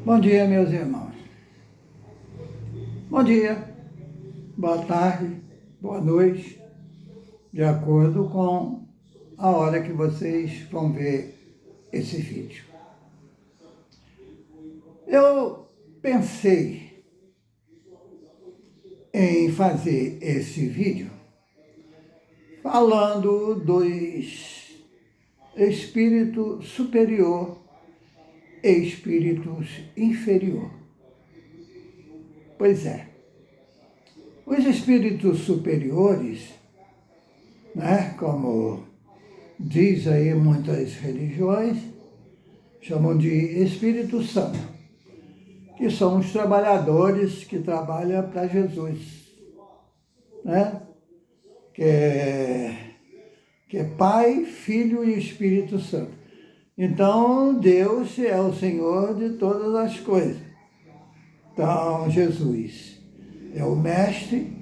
Bom dia, meus irmãos. Bom dia, boa tarde, boa noite, de acordo com a hora que vocês vão ver esse vídeo. Eu pensei em fazer esse vídeo falando dos espírito superior e espíritos inferior. Pois é, os espíritos superiores, né, como diz aí muitas religiões, chamam de Espírito Santo, que são os trabalhadores que trabalham para Jesus, né? Que é Pai, Filho e Espírito Santo. Então, Deus é o Senhor de todas as coisas. Então, Jesus é o Mestre,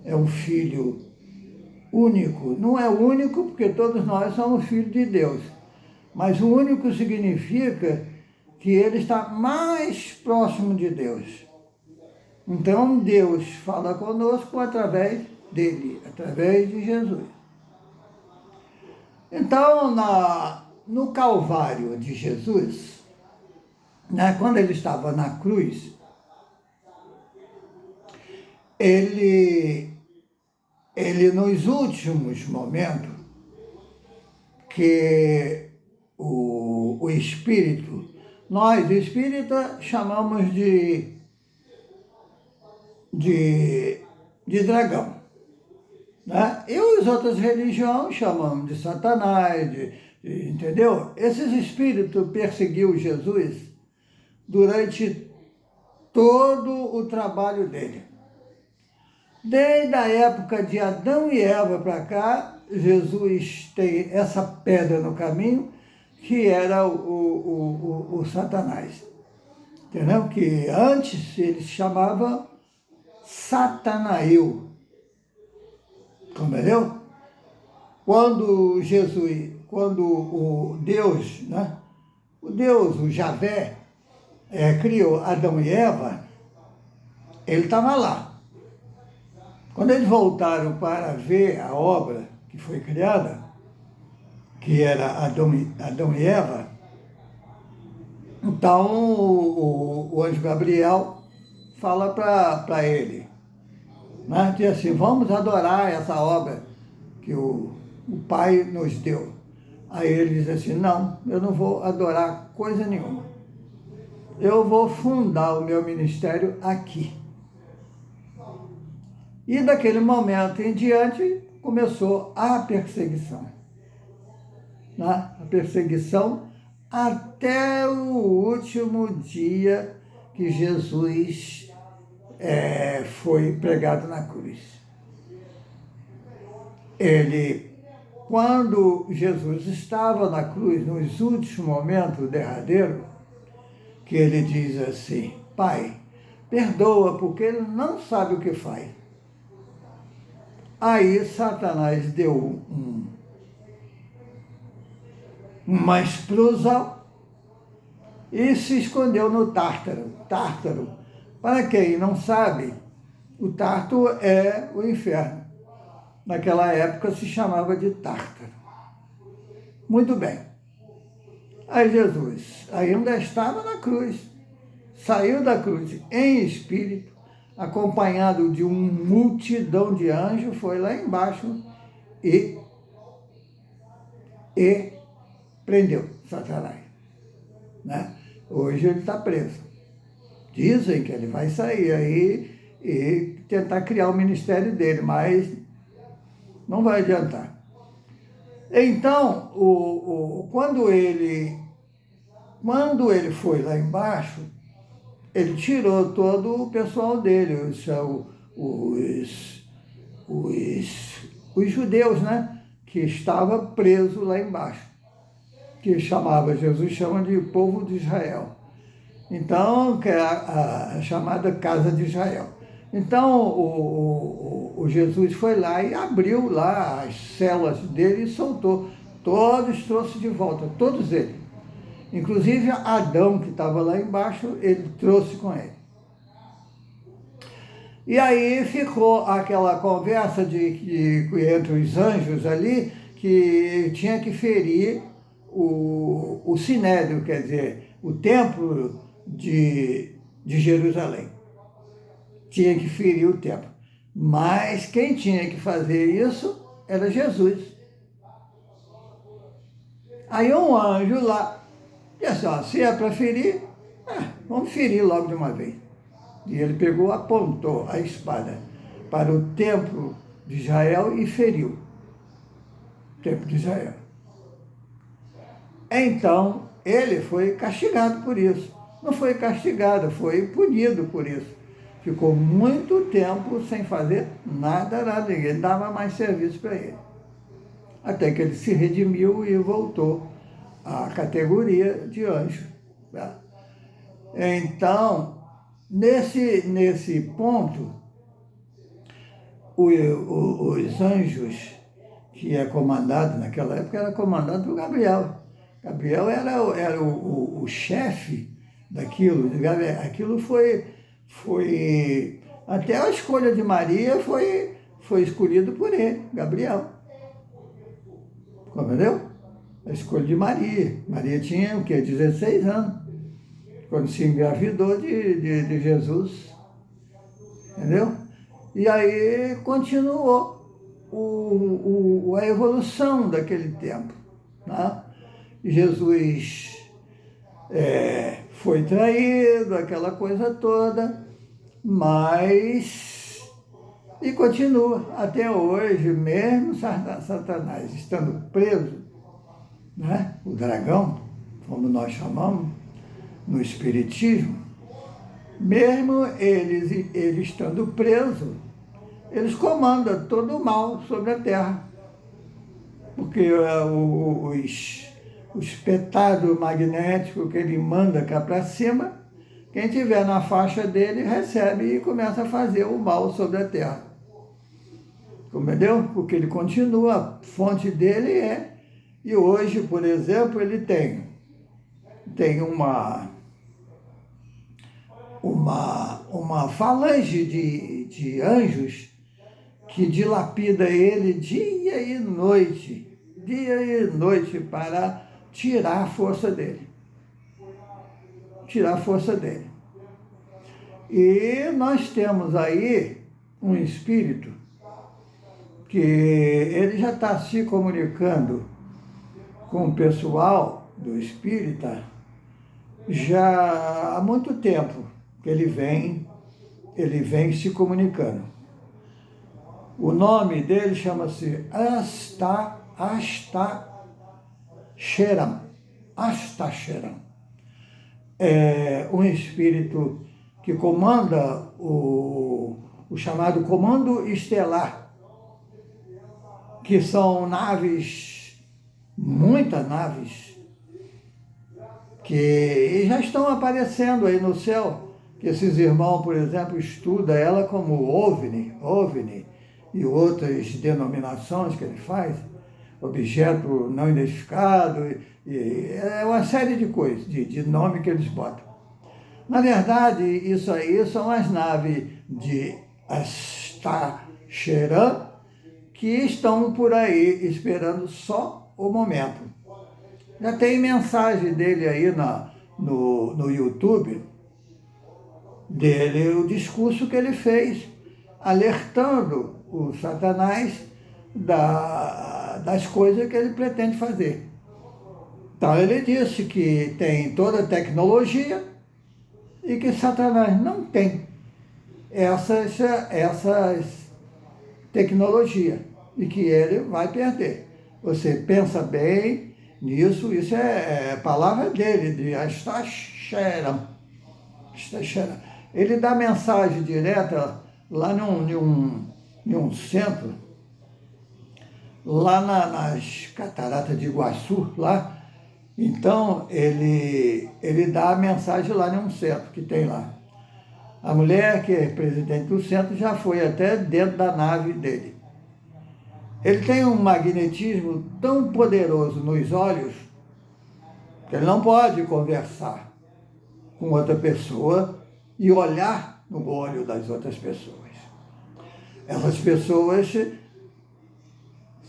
é o Filho único. Não é único porque todos nós somos filhos de Deus, mas o único significa que ele está mais próximo de Deus. Então, Deus fala conosco através dele, através de Jesus. Então, no Calvário de Jesus, né, quando ele estava na cruz, ele nos últimos momentos, que o Espírito, nós espíritas chamamos de dragão, né? E as outras religiões chamam de Satanás, entendeu? Esses espíritos perseguiu Jesus durante todo o trabalho dele. Desde a época de Adão e Eva para cá, Jesus tem essa pedra no caminho, que era o Satanás. Entendeu? Que antes ele chamava Satanael. Entendeu? Quando o Deus, né? O Javé, criou Adão e Eva, ele estava lá. Quando eles voltaram para ver a obra que foi criada, que era Adão e Eva, então o anjo Gabriel fala para ele, né? Diz assim: vamos adorar essa obra que o Pai nos deu. Aí ele diz assim: não, eu não vou adorar coisa nenhuma. Eu vou fundar o meu ministério aqui. E daquele momento em diante começou a perseguição. Né? A perseguição até o último dia que Jesus foi pregado na cruz. Quando Jesus estava na cruz, nos últimos momentos derradeiros, que ele diz assim: Pai, perdoa, porque ele não sabe o que faz. Aí Satanás deu uma explosão e se escondeu no Tártaro. Tártaro, para quem não sabe, o Tártaro é o inferno. Naquela época se chamava de Tártaro. Muito bem. Aí Jesus ainda estava na cruz, saiu da cruz em espírito, acompanhado de uma multidão de anjos, foi lá embaixo e prendeu Satanás. Né? Hoje ele está preso. Dizem que ele vai sair aí e tentar criar o ministério dele, mas não vai adiantar. Então, quando ele foi lá embaixo, ele tirou todo o pessoal dele, os judeus, né, que estavam presos lá embaixo, que Jesus chama de povo de Israel. Então, que é a chamada Casa de Israel. Então, o Jesus foi lá e abriu lá as celas dele e soltou. Todos trouxe de volta, todos eles. Inclusive Adão, que estava lá embaixo, ele trouxe com ele. E aí ficou aquela conversa entre os anjos ali, que tinha que ferir o sinédrio, quer dizer, o templo de Jerusalém. Tinha que ferir o templo. Mas quem tinha que fazer isso era Jesus. Aí um anjo lá disse, ó, se é para ferir, vamos ferir logo de uma vez. E ele pegou, apontou a espada para o templo de Israel e feriu o templo de Israel. Então, ele foi castigado por isso. Não foi castigado, foi punido por isso. Ficou muito tempo sem fazer nada, ninguém dava mais serviço para ele. Até que ele se redimiu e voltou à categoria de anjo. Tá? Então, nesse ponto, os anjos, que é comandado naquela época, era comandado por Gabriel. Gabriel era o chefe daquilo. Aquilo foi até a escolha de Maria foi escolhido por ele, Gabriel. Compreendeu? A escolha de Maria. Maria tinha o quê? 16 anos. Quando se engravidou de Jesus. Entendeu? E aí continuou a evolução daquele tempo. Né? Jesus foi traído, aquela coisa toda, mas... E continua até hoje, mesmo Satanás estando preso, né? O dragão, como nós chamamos, no Espiritismo, mesmo ele estando preso, eles comandam todo o mal sobre a Terra. Porque o espetado magnético que ele manda cá para cima, quem tiver na faixa dele recebe e começa a fazer o mal sobre a Terra. Entendeu? Porque ele continua, a fonte dele é... E hoje, por exemplo, ele tem uma falange de anjos que dilapida ele dia e noite para tirar a força dele. Tirar a força dele. E nós temos aí um espírito que ele já está se comunicando com o pessoal do espírita já há muito tempo que ele vem se comunicando. O nome dele chama-se Astacheram. Astacheram. É um espírito que comanda o chamado Comando Estelar, que são naves, muitas naves, que já estão aparecendo aí no céu, que esses irmãos, por exemplo, estudam ela como OVNI e outras denominações que ele faz, objeto não identificado, e é uma série de coisas, de nome que eles botam. Na verdade, isso aí são as naves de Astacheram, que estão por aí esperando só o momento. Já tem mensagem dele aí no YouTube, dele, o discurso que ele fez, alertando o Satanás das coisas que ele pretende fazer. Então ele disse que tem toda a tecnologia e que Satanás não tem essas tecnologias e que ele vai perder. Você pensa bem nisso, isso é palavra dele, de Astacheram. Ele dá mensagem direta lá em um centro, lá nas Cataratas de Iguaçu, lá. Então, ele dá a mensagem lá em um centro que tem lá. A mulher, que é presidente do centro, já foi até dentro da nave dele. Ele tem um magnetismo tão poderoso nos olhos, que ele não pode conversar com outra pessoa e olhar no olho das outras pessoas. Essas pessoas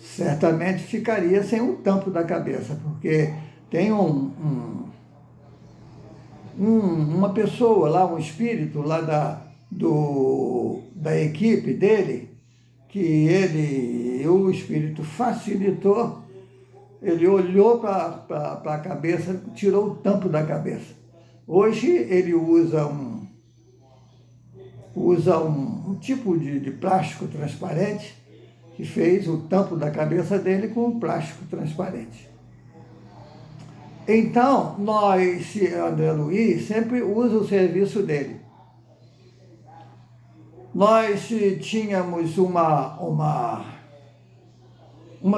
certamente ficariam sem o tampo da cabeça, porque tem uma pessoa lá, um espírito lá da equipe dele, que o espírito facilitou, ele olhou para a cabeça, tirou o tampo da cabeça. Hoje ele usa um tipo de plástico transparente, que fez o tampo da cabeça dele com um plástico transparente. Então, André Luiz sempre usa o serviço dele. Nós tínhamos uma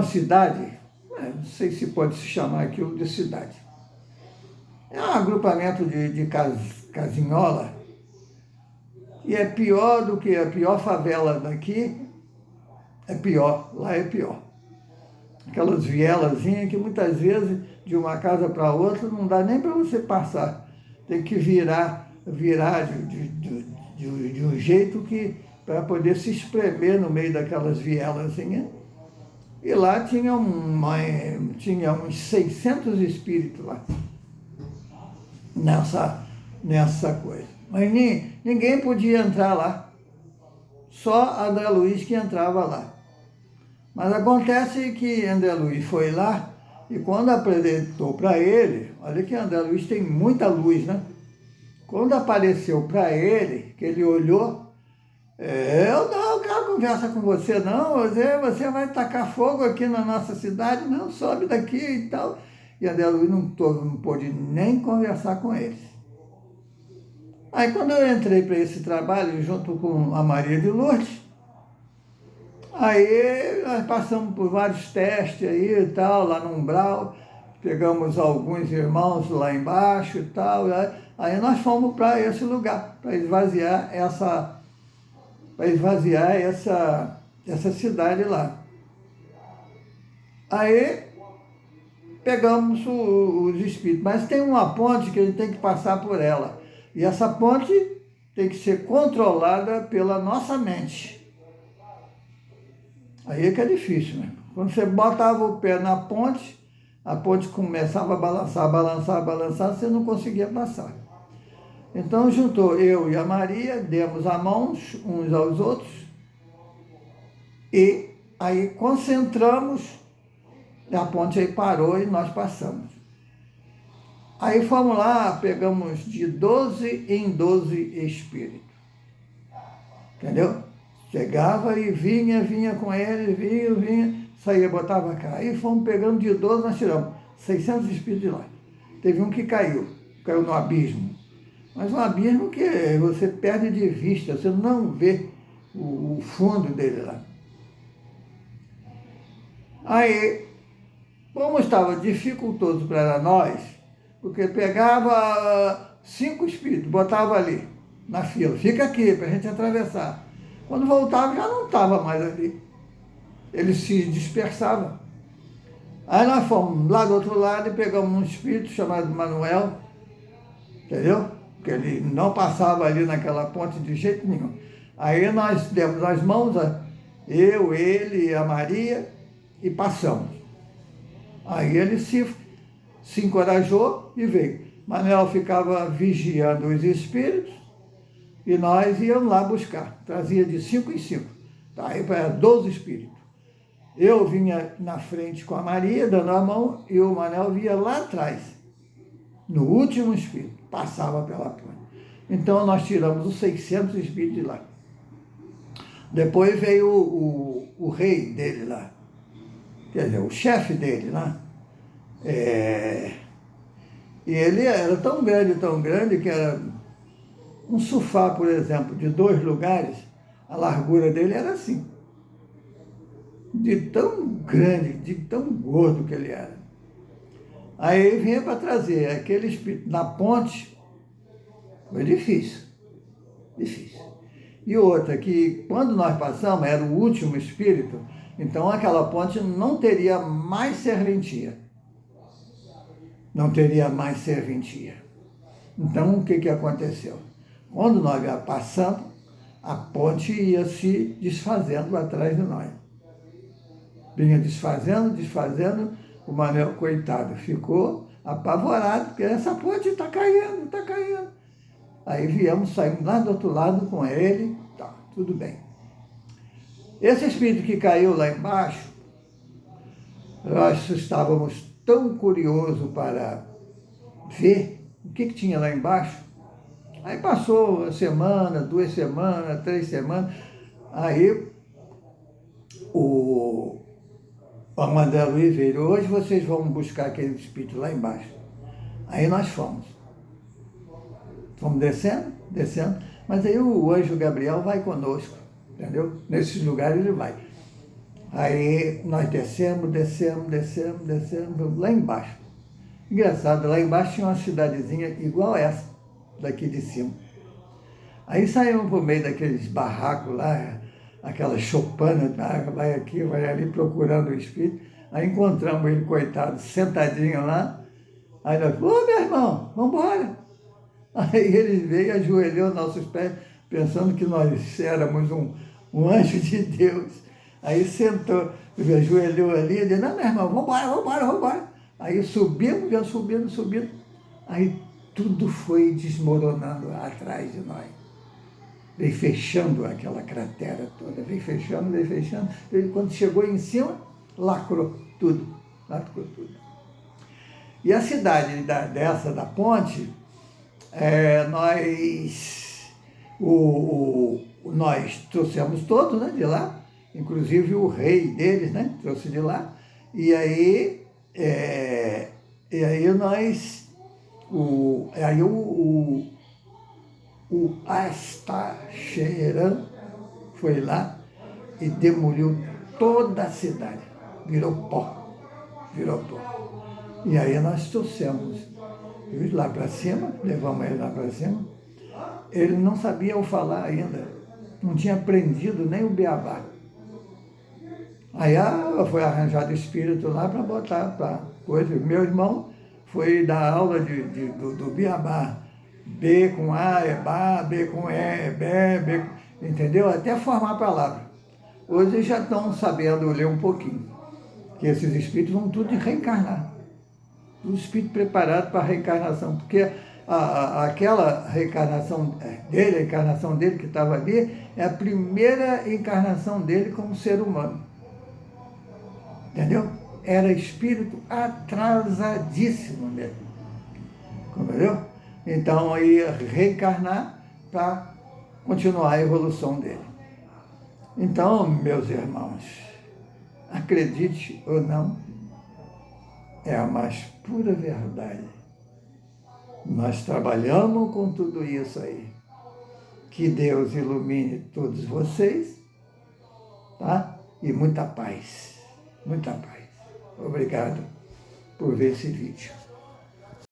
cidade, não sei se pode se chamar aquilo de cidade. É um agrupamento de casinhola, e é pior do que a pior favela daqui, lá é pior. Aquelas vielazinhas que muitas vezes, de uma casa para outra, não dá nem para você passar. Tem que virar de um jeito que para poder se espremer no meio daquelas vielazinhas. E lá tinha uns 600 espíritos lá, nessa coisa. Mas ninguém podia entrar lá, só André Luiz que entrava lá. Mas acontece que André Luiz foi lá e quando apresentou para ele, olha que André Luiz tem muita luz, né? Quando apareceu para ele, que ele olhou, eu não quero conversa com você não, você vai tacar fogo aqui na nossa cidade, não, sobe daqui e tal. E André Luiz não pôde nem conversar com eles. Aí quando eu entrei para esse trabalho, junto com a Maria de Lourdes, aí nós passamos por vários testes aí e tal, lá no umbral, pegamos alguns irmãos lá embaixo e tal, aí nós fomos para esse lugar, para esvaziar essa cidade lá. Aí pegamos os espíritos, mas tem uma ponte que a gente tem que passar por ela, e essa ponte tem que ser controlada pela nossa mente. Aí é que é difícil, né? Quando você botava o pé na ponte, a ponte começava a balançar, você não conseguia passar. Então juntou eu e a Maria, demos a mão uns aos outros e aí concentramos, a ponte aí parou e nós passamos. Aí fomos lá, pegamos de 12 em 12 espíritos. Entendeu? Chegava e vinha com eles, vinha, saía, botava cá. Aí fomos pegando de 12, nós tiramos 600 espíritos de lá. Teve um que caiu no abismo. Mas um abismo que você perde de vista, você não vê o fundo dele lá. Aí, como estava dificultoso para nós, porque pegava 5 espíritos, botava ali na fila, fica aqui para a gente atravessar. Quando voltava, já não estava mais ali. Eles se dispersavam. Aí nós fomos lá do outro lado e pegamos um espírito chamado Manuel, entendeu? Porque ele não passava ali naquela ponte de jeito nenhum. Aí nós demos as mãos, eu, ele, a Maria, e passamos. Aí ele se encorajou e veio. Manuel ficava vigiando os espíritos, e nós íamos lá buscar, trazia de 5 em 5, tá? Aí para 12 espíritos. Eu vinha na frente com a Maria, dando a mão, e o Manuel vinha lá atrás, no último espírito, passava pela ponte. Então nós tiramos os 600 espíritos de lá. Depois veio o rei dele lá, quer dizer, o chefe dele lá. E ele era tão grande, que era um sofá, por exemplo, de 2 lugares, a largura dele era assim. De tão grande, de tão gordo que ele era. Aí ele vinha para trazer aquele espírito na ponte, foi difícil. E outra, que quando nós passamos, era o último espírito, então aquela ponte não teria mais serventia. não teria mais serventia. Então, o que aconteceu? Quando nós ia passando, a ponte ia se desfazendo atrás de nós. Vinha desfazendo, o Manel, coitado, ficou apavorado, porque essa ponte está caindo, está caindo. Aí saímos lá do outro lado com ele, tá, tudo bem. Esse espírito que caiu lá embaixo, nós estávamos tão curiosos para ver o que tinha lá embaixo. Aí passou uma semana, 2 semanas, 3 semanas, aí o André Luiz veio: hoje vocês vão buscar aquele espírito lá embaixo. Aí nós fomos descendo, mas aí o anjo Gabriel vai conosco, entendeu? Nesses lugares ele vai. Aí nós descemos, lá embaixo. Engraçado, lá embaixo tinha uma cidadezinha igual essa, daqui de cima. Aí saímos por meio daqueles barracos lá, aquela choupana, vai aqui, vai ali procurando o espírito. Aí encontramos ele, coitado, sentadinho lá. Aí nós: ô meu irmão, vamos embora. Aí ele veio e ajoelhou nossos pés, pensando que nós éramos um anjo de Deus. Aí sentou, ajoelhou ali e disse: não, meu irmão, vamos embora. Aí subimos. Aí tudo foi desmoronando atrás de nós. Veio fechando aquela cratera toda, veio fechando. Quando chegou em cima, lacrou tudo. E a cidade da ponte, nós trouxemos todos, né, de lá, inclusive o rei deles, né, trouxe de lá. E aí o Astacheran foi lá e demoliu toda a cidade, virou pó. E aí nós trouxemos ele lá para cima, levamos ele lá para cima. Ele não sabia o falar ainda, não tinha aprendido nem o beabá. Aí foi arranjado espírito lá para botar para coisa. Meu irmão foi dar aula do beabá. B com A é Bá, B com E é Bé, B, entendeu? Até formar a palavra. Hoje já estão sabendo ler um pouquinho, que esses espíritos vão tudo reencarnar. O espírito preparado para a reencarnação, porque aquela reencarnação dele, a encarnação dele que estava ali, é a primeira encarnação dele como ser humano. Entendeu? Era espírito atrasadíssimo mesmo. Entendeu? Então, ia reencarnar para continuar a evolução dele. Então, meus irmãos, acredite ou não, é a mais pura verdade. Nós trabalhamos com tudo isso aí. Que Deus ilumine todos vocês, tá? E muita paz. Obrigado por ver esse vídeo.